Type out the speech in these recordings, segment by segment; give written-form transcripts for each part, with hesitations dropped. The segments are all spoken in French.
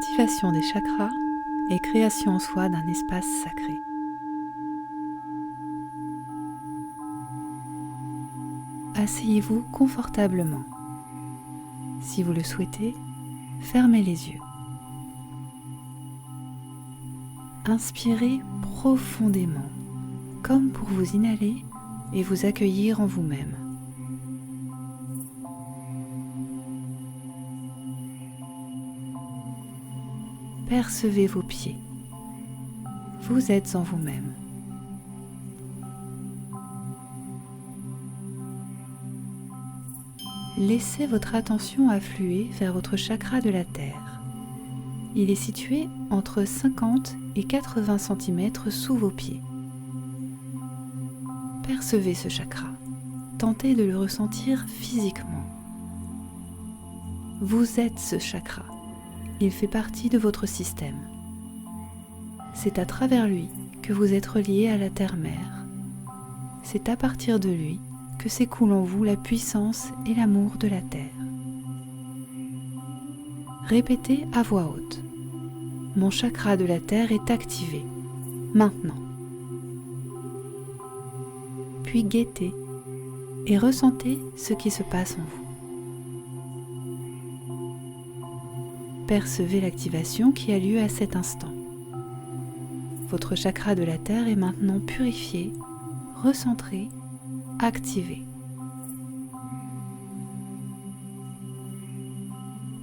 L'activation des chakras est création en soi d'un espace sacré. Asseyez-vous confortablement. Si vous le souhaitez, fermez les yeux. Inspirez profondément, comme pour vous inhaler et vous accueillir en vous-même. Percevez vos pieds. Vous êtes en vous-même. Laissez votre attention affluer vers votre chakra de la terre. Il est situé entre 50 et 80 cm sous vos pieds. Percevez ce chakra. Tentez de le ressentir physiquement. Vous êtes ce chakra. Il fait partie de votre système. C'est à travers lui que vous êtes relié à la terre-mère. C'est à partir de lui que s'écoule en vous la puissance et l'amour de la terre. Répétez à voix haute. Mon chakra de la terre est activé, maintenant. Puis guettez et ressentez ce qui se passe en vous. Percevez l'activation qui a lieu à cet instant. Votre chakra de la terre est maintenant purifié, recentré, activé.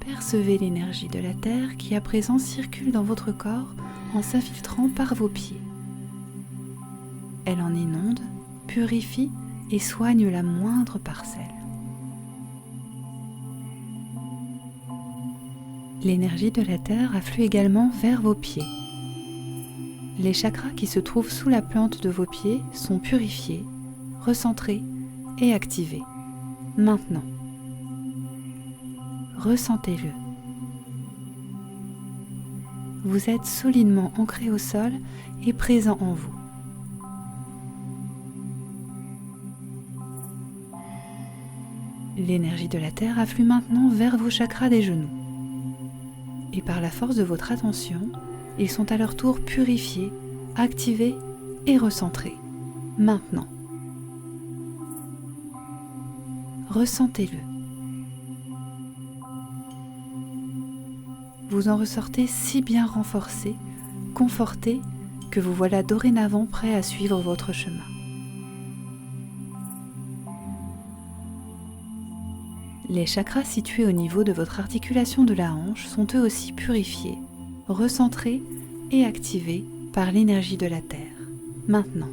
Percevez l'énergie de la terre qui à présent circule dans votre corps en s'infiltrant par vos pieds. Elle en inonde, purifie et soigne la moindre parcelle. L'énergie de la terre afflue également vers vos pieds. Les chakras qui se trouvent sous la plante de vos pieds sont purifiés, recentrés et activés. Maintenant, ressentez-le. Vous êtes solidement ancré au sol et présent en vous. L'énergie de la terre afflue maintenant vers vos chakras des genoux. Et par la force de votre attention, ils sont à leur tour purifiés, activés et recentrés. Maintenant. Ressentez-le. Vous en ressortez si bien renforcé, conforté, que vous voilà dorénavant prêt à suivre votre chemin. Les chakras situés au niveau de votre articulation de la hanche sont eux aussi purifiés, recentrés et activés par l'énergie de la terre. Maintenant.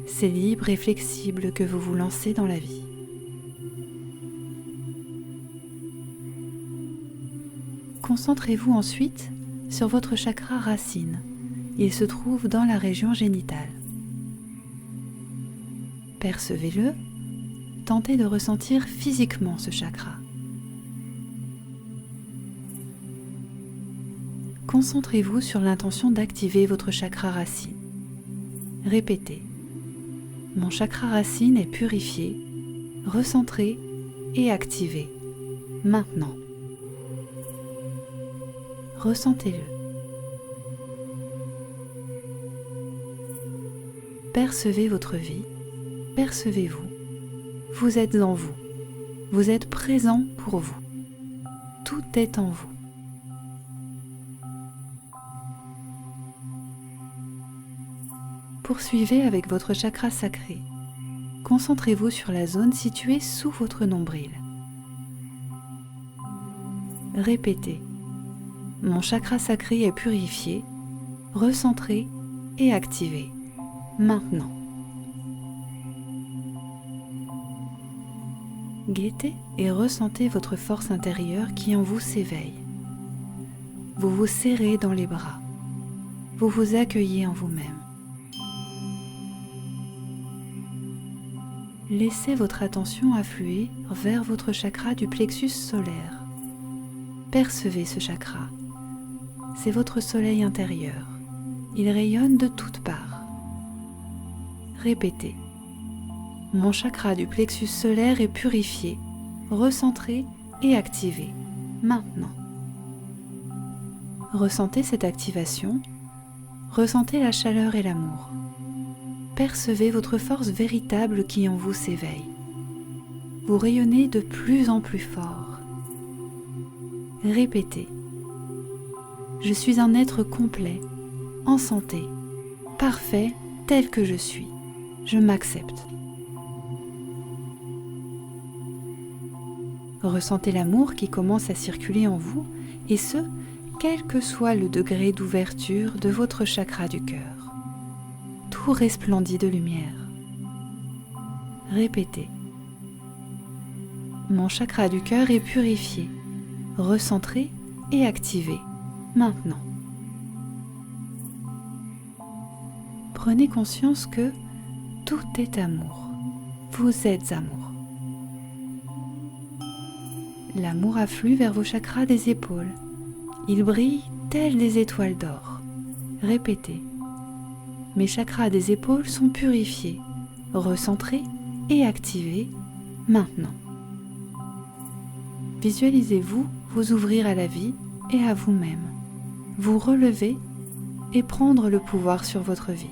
C'est libre et flexible que vous vous lancez dans la vie. Concentrez-vous ensuite sur votre chakra racine. Il se trouve dans la région génitale. Percevez-le. Tentez de ressentir physiquement ce chakra. Concentrez-vous sur l'intention d'activer votre chakra racine. Répétez. Mon chakra racine est purifié, recentré et activé. Maintenant. Ressentez-le. Percevez votre vie. Percevez-vous. Vous êtes en vous. Vous êtes présent pour vous. Tout est en vous. Poursuivez avec votre chakra sacré. Concentrez-vous sur la zone située sous votre nombril. Répétez. Mon chakra sacré est purifié, recentré et activé. Maintenant. Guettez et ressentez votre force intérieure qui en vous s'éveille. Vous vous serrez dans les bras. Vous vous accueillez en vous-même. Laissez votre attention affluer vers votre chakra du plexus solaire. Percevez ce chakra. C'est votre soleil intérieur. Il rayonne de toutes parts. Répétez. Mon chakra du plexus solaire est purifié, recentré et activé. maintenant. Ressentez cette activation, ressentez la chaleur et l'amour. Percevez votre force véritable qui en vous s'éveille. Vous rayonnez de plus en plus fort. Répétez. Je suis un être complet, en santé, parfait tel que je suis. Je m'accepte. Ressentez l'amour qui commence à circuler en vous, et ce, quel que soit le degré d'ouverture de votre chakra du cœur. Tout resplendit de lumière. Répétez. Mon chakra du cœur est purifié, recentré et activé, maintenant. Prenez conscience que tout est amour. Vous êtes amour. L'amour afflue vers vos chakras des épaules. Il brille tels des étoiles d'or. Répétez. Mes chakras des épaules sont purifiés, recentrés et activés maintenant. Visualisez-vous vous ouvrir à la vie et à vous-même, vous relever et prendre le pouvoir sur votre vie.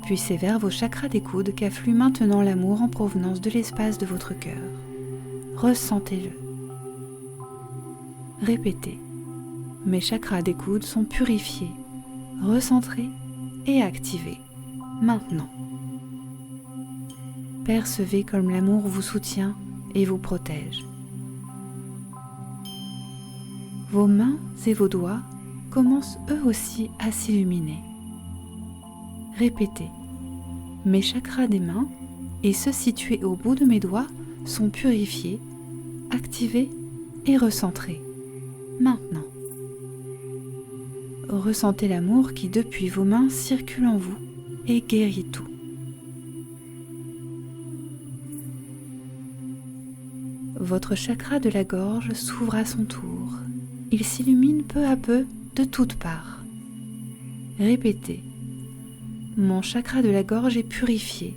Puis c'est vers vos chakras des coudes qu'afflue maintenant l'amour en provenance de l'espace de votre cœur. Ressentez-le. Répétez. Mes chakras des coudes sont purifiés, recentrés et activés, maintenant. Percevez comme l'amour vous soutient et vous protège. Vos mains et vos doigts commencent eux aussi à s'illuminer. Répétez. Mes chakras des mains et ceux situés au bout de mes doigts sont purifiés, activés et recentrés. Maintenant. Ressentez l'amour qui depuis vos mains circule en vous et guérit tout. Votre chakra de la gorge s'ouvre à son tour. Il s'illumine peu à peu de toutes parts. Répétez. Mon chakra de la gorge est purifié,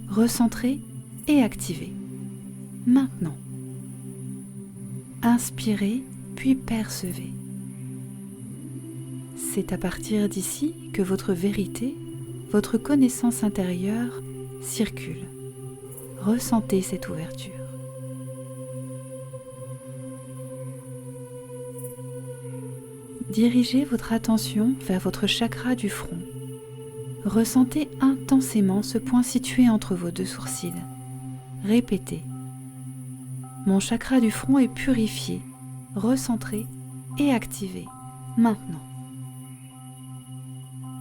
recentré et activé. Maintenant. Inspirez puis percevez. C'est à partir d'ici que votre vérité, votre connaissance intérieure circule. Ressentez cette ouverture. Dirigez votre attention vers votre chakra du front. Ressentez intensément ce point situé entre vos deux sourcils. Répétez. Mon chakra du front est purifié, recentré et activé, maintenant.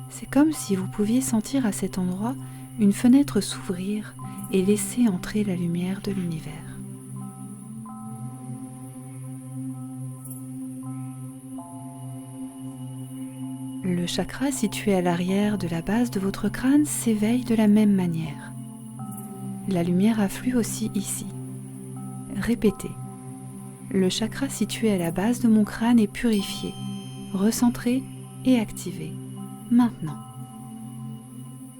C'est comme si vous pouviez sentir à cet endroit une fenêtre s'ouvrir et laisser entrer la lumière de l'univers. Le chakra situé à l'arrière de la base de votre crâne s'éveille de la même manière. La lumière afflue aussi ici. Répétez. Le chakra situé à la base de mon crâne est purifié, recentré et activé, maintenant.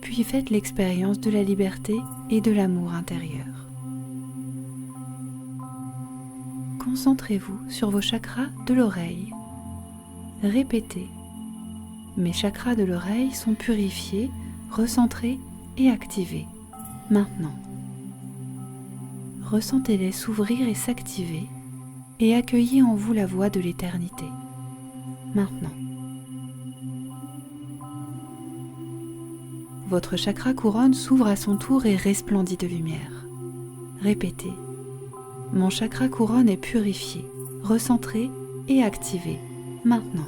Puis faites l'expérience de la liberté et de l'amour intérieur. Concentrez-vous sur vos chakras de l'oreille. Répétez. Mes chakras de l'oreille sont purifiés, recentrés et activés, maintenant. Ressentez-les s'ouvrir et s'activer et accueillez en vous la voix de l'éternité, maintenant. Votre chakra couronne s'ouvre à son tour et resplendit de lumière. Répétez. Mon chakra couronne est purifié, recentré et activé, maintenant.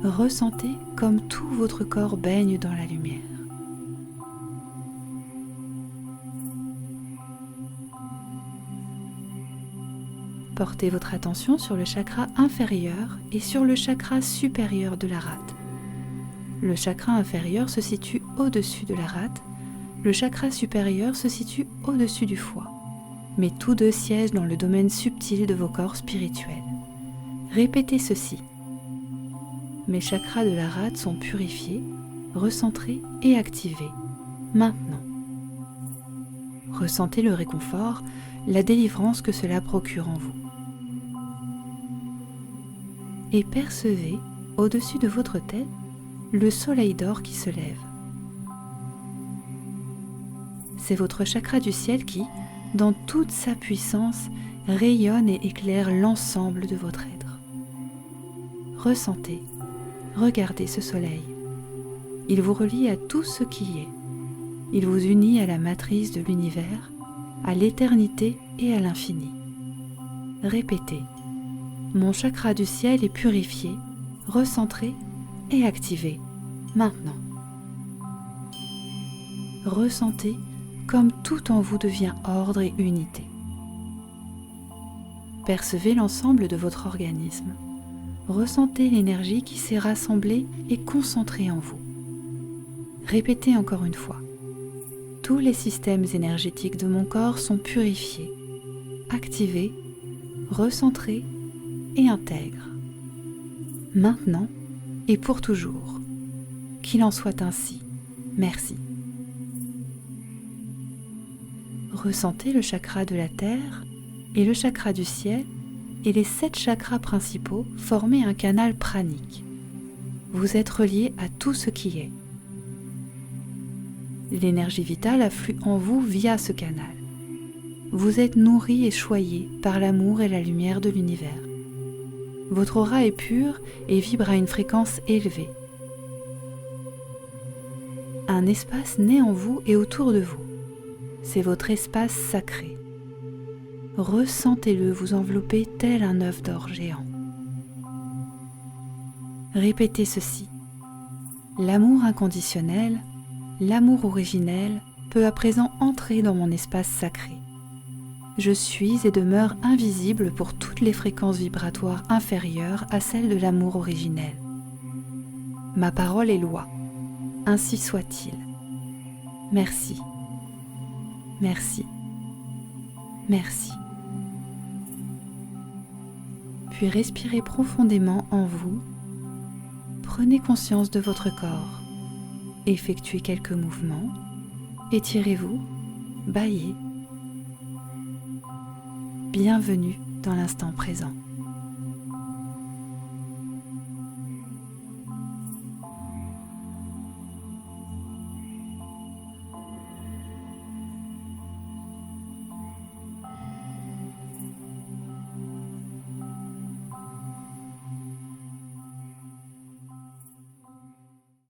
Ressentez comme tout votre corps baigne dans la lumière. Portez votre attention sur le chakra inférieur et sur le chakra supérieur de la rate. Le chakra inférieur se situe au-dessus de la rate, le chakra supérieur se situe au-dessus du foie, mais tous deux siègent dans le domaine subtil de vos corps spirituels. Répétez ceci. Mes chakras de la rate sont purifiés, recentrés et activés, maintenant. Ressentez le réconfort, la délivrance que cela procure en vous. Et percevez, au-dessus de votre tête, le soleil d'or qui se lève. C'est votre chakra du ciel qui, dans toute sa puissance, rayonne et éclaire l'ensemble de votre être. Ressentez, regardez ce soleil. Il vous relie à tout ce qui est. Il vous unit à la matrice de l'univers, à l'éternité et à l'infini. Répétez. Mon chakra du ciel est purifié, recentré et activé, maintenant. Ressentez comme tout en vous devient ordre et unité. Percevez l'ensemble de votre organisme. Ressentez l'énergie qui s'est rassemblée et concentrée en vous. Répétez encore une fois. Tous les systèmes énergétiques de mon corps sont purifiés, activés, recentrés et intègres. Maintenant et pour toujours. Qu'il en soit ainsi. Merci. Ressentez le chakra de la terre et le chakra du ciel et les 7 chakras principaux former un canal pranique. Vous êtes relié à tout ce qui est. L'énergie vitale afflue en vous via ce canal. Vous êtes nourri et choyé par l'amour et la lumière de l'univers. Votre aura est pure et vibre à une fréquence élevée. Un espace naît en vous et autour de vous. C'est votre espace sacré. Ressentez-le vous envelopper tel un œuf d'or géant. Répétez ceci. L'amour inconditionnel, l'amour originel peut à présent entrer dans mon espace sacré. Je suis et demeure invisible pour toutes les fréquences vibratoires inférieures à celles de l'amour originel. Ma parole est loi. Ainsi soit-il. Merci. Merci. Merci. Puis respirez profondément en vous. Prenez conscience de votre corps. Effectuez quelques mouvements. Étirez-vous. Bâillez. Bienvenue dans l'instant présent.